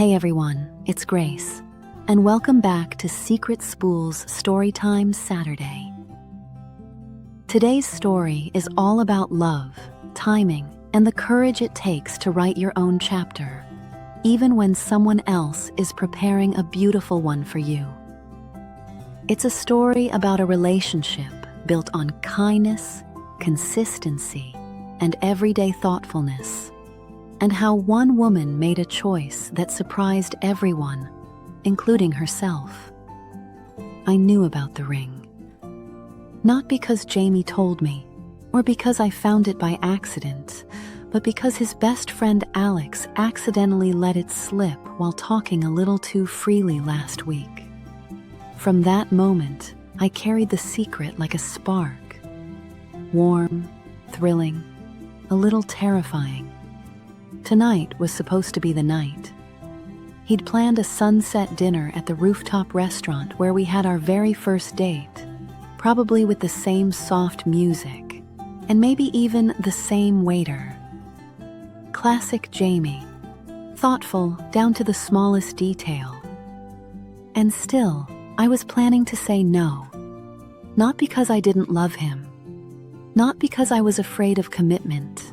Hey everyone, it's Grace, and welcome back to SecretSpool's Storytime Saturday. Today's story is all about love, timing, and the courage it takes to write your own chapter, even when someone else is preparing a beautiful one for you. It's a story about a relationship built on kindness, consistency, and everyday thoughtfulness, and how one woman made a choice that surprised everyone, including herself. I knew about the ring. Not because Jamie told me, or because I found it by accident, but because his best friend Alex accidentally let it slip while talking a little too freely last week. From that moment, I carried the secret like a spark. Warm, thrilling, a little terrifying. Tonight was supposed to be the night. He'd planned a sunset dinner at the rooftop restaurant where we had our very first date, probably with the same soft music, and maybe even the same waiter. Classic Jamie, thoughtful down to the smallest detail. And still, I was planning to say no. Not because I didn't love him, not because I was afraid of commitment,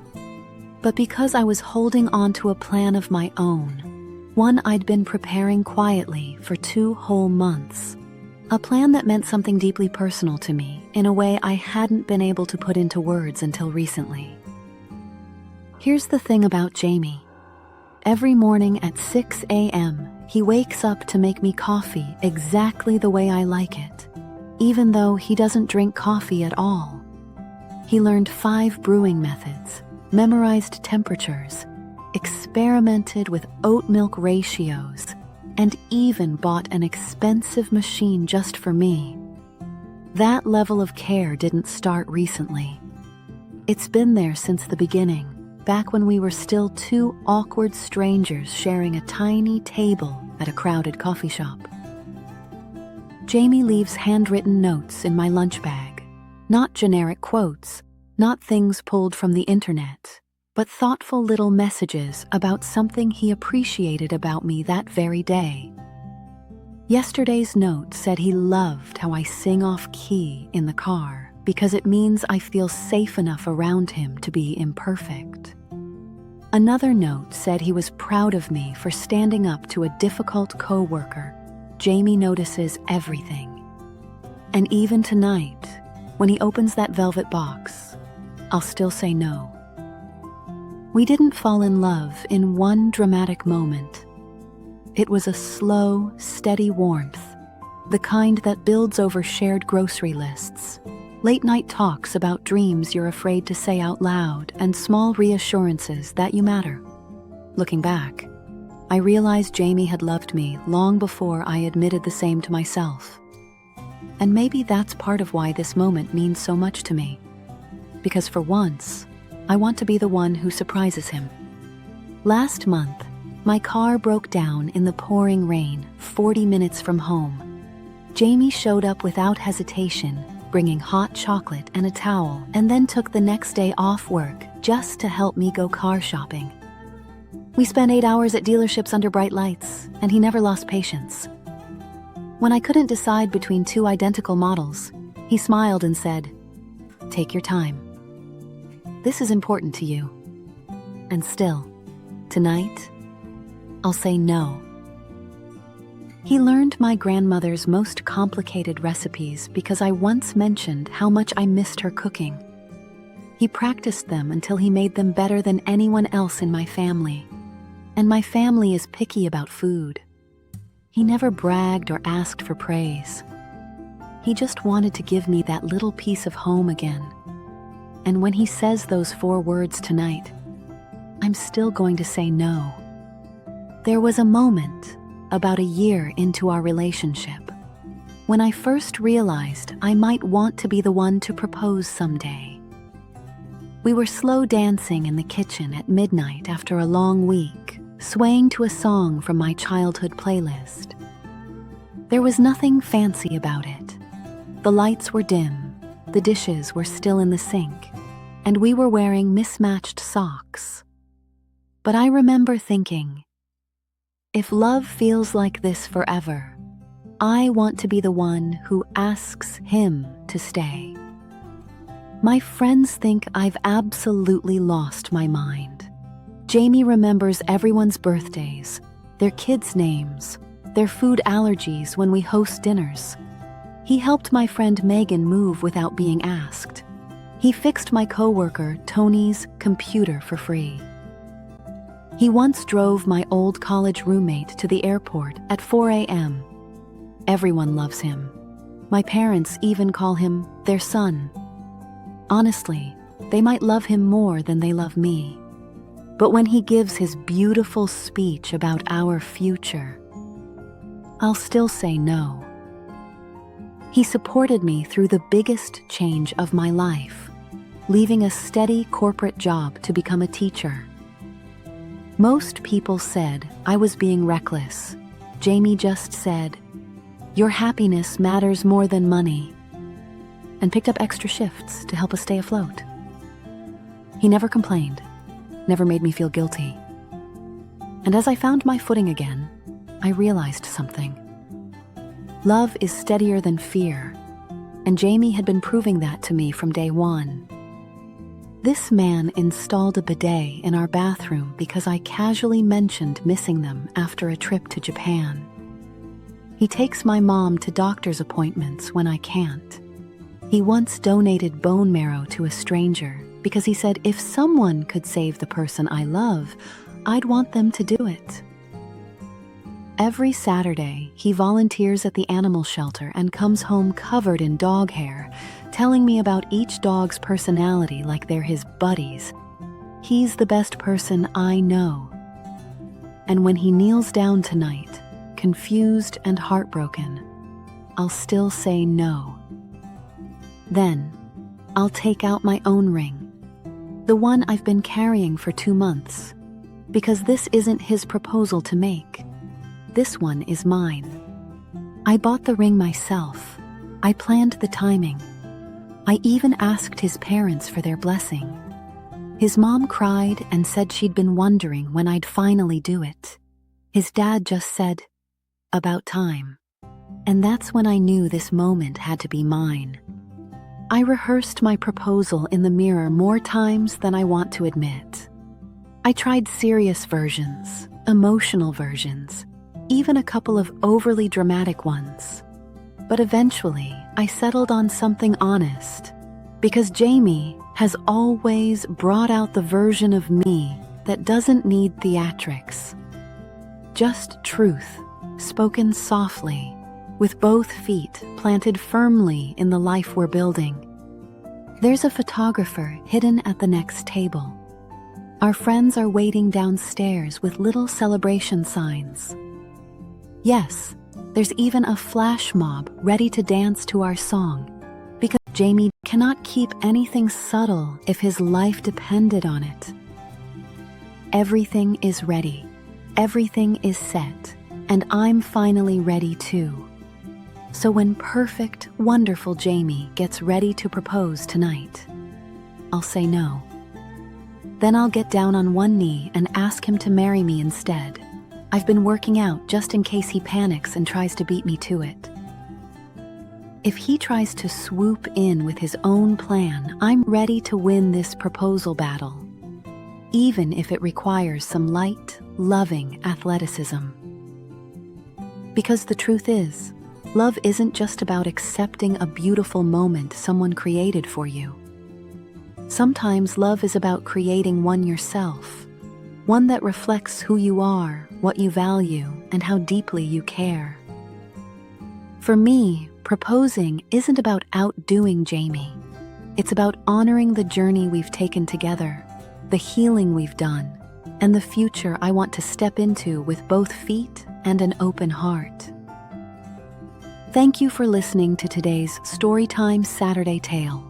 but because I was holding on to a plan of my own, one I'd been preparing quietly for 2 whole months. A plan that meant something deeply personal to me in a way I hadn't been able to put into words until recently. Here's the thing about Jamie. Every morning at 6 a.m., he wakes up to make me coffee exactly the way I like it, even though he doesn't drink coffee at all. He learned 5 brewing methods, memorized temperatures, experimented with oat milk ratios, and even bought an expensive machine just for me. That level of care didn't start recently. It's been there since the beginning, back when we were still 2 awkward strangers sharing a tiny table at a crowded coffee shop. Jamie leaves handwritten notes in my lunch bag, not generic quotes, not things pulled from the internet, but thoughtful little messages about something he appreciated about me that very day. Yesterday's note said he loved how I sing off key in the car because it means I feel safe enough around him to be imperfect. Another note said he was proud of me for standing up to a difficult coworker. Jamie notices everything. And even tonight, when he opens that velvet box, I'll still say no. We didn't fall in love in one dramatic moment. It was a slow, steady warmth, the kind that builds over shared grocery lists, late-night talks about dreams you're afraid to say out loud, and small reassurances that you matter. Looking back, I realized Jamie had loved me long before I admitted the same to myself. And maybe that's part of why this moment means so much to me. Because for once, I want to be the one who surprises him. Last month, my car broke down in the pouring rain 40 minutes from home. Jamie showed up without hesitation, bringing hot chocolate and a towel, and then took the next day off work just to help me go car shopping. We spent 8 hours at dealerships under bright lights, and he never lost patience. When I couldn't decide between 2 identical models, he smiled and said, "Take your time. This is important to you." And still, tonight, I'll say no. He learned my grandmother's most complicated recipes because I once mentioned how much I missed her cooking. He practiced them until he made them better than anyone else in my family. And my family is picky about food. He never bragged or asked for praise. He just wanted to give me that little piece of home again. And when he says those 4 words tonight, I'm still going to say no. There was a moment, about a year into our relationship, when I first realized I might want to be the one to propose someday. We were slow dancing in the kitchen at midnight after a long week, swaying to a song from my childhood playlist. There was nothing fancy about it. The lights were dim, the dishes were still in the sink, and we were wearing mismatched socks. But I remember thinking, If love feels like this forever, I want to be the one who asks him to stay. My friends think I've absolutely lost my mind. Jamie remembers everyone's birthdays, their kids' names, their food allergies when we host dinners. He helped my friend Megan move without being asked. He fixed my coworker Tony's computer for free. He once drove my old college roommate to the airport at 4 a.m. Everyone loves him. My parents even call him their son. Honestly, they might love him more than they love me. But when he gives his beautiful speech about our future, I'll still say no. He supported me through the biggest change of my life, leaving a steady corporate job to become a teacher. Most people said I was being reckless. Jamie just said, "Your happiness matters more than money," and picked up extra shifts to help us stay afloat. He never complained, never made me feel guilty. And as I found my footing again, I realized something. Love is steadier than fear, and Jamie had been proving that to me from day one. This man installed a bidet in our bathroom because I casually mentioned missing them after a trip to Japan. He takes my mom to doctor's appointments when I can't. He once donated bone marrow to a stranger because he said if someone could save the person I love, I'd want them to do it. Every Saturday, he volunteers at the animal shelter and comes home covered in dog hair, telling me about each dog's personality like they're his buddies. He's the best person I know. And when he kneels down tonight, confused and heartbroken, I'll still say no. Then, I'll take out my own ring, the one I've been carrying for 2 months, because this isn't his proposal to make. This one is mine. I bought the ring myself. I planned the timing. I even asked his parents for their blessing. His mom cried and said she'd been wondering when I'd finally do it. His dad just said, "About time." And that's when I knew this moment had to be mine. I rehearsed my proposal in the mirror more times than I want to admit. I tried serious versions, emotional versions, even a couple of overly dramatic ones. But eventually, I settled on something honest, because Jamie has always brought out the version of me that doesn't need theatrics. Just truth, spoken softly, with both feet planted firmly in the life we're building. There's a photographer hidden at the next table. Our friends are waiting downstairs with little celebration signs. Yes, there's even a flash mob ready to dance to our song, because Jamie cannot keep anything subtle if his life depended on it. Everything is ready, everything is set, and I'm finally ready too. So when perfect, wonderful Jamie gets ready to propose tonight, I'll say no. Then I'll get down on one knee and ask him to marry me instead. I've been working out just in case he panics and tries to beat me to it. If he tries to swoop in with his own plan, I'm ready to win this proposal battle, even if it requires some light, loving athleticism. Because the truth is, love isn't just about accepting a beautiful moment someone created for you. Sometimes love is about creating one yourself, one that reflects who you are, what you value, and how deeply you care. For me, proposing isn't about outdoing Jamie. It's about honoring the journey we've taken together, the healing we've done, and the future I want to step into with both feet and an open heart. Thank you for listening to today's Storytime Saturday tale.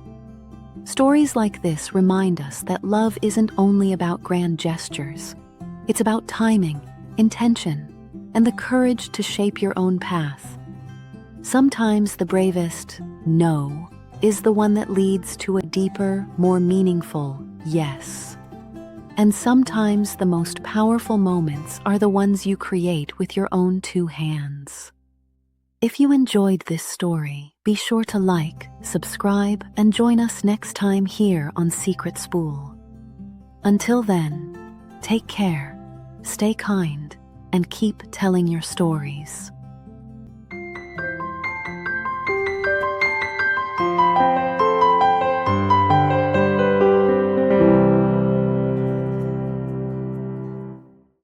Stories like this remind us that love isn't only about grand gestures. It's about timing, intention, and the courage to shape your own path. Sometimes the bravest no is the one that leads to a deeper, more meaningful yes. And sometimes the most powerful moments are the ones you create with your own two hands. If you enjoyed this story, be sure to like, subscribe, and join us next time here on Secret Spool. Until then, take care, stay kind, and keep telling your stories.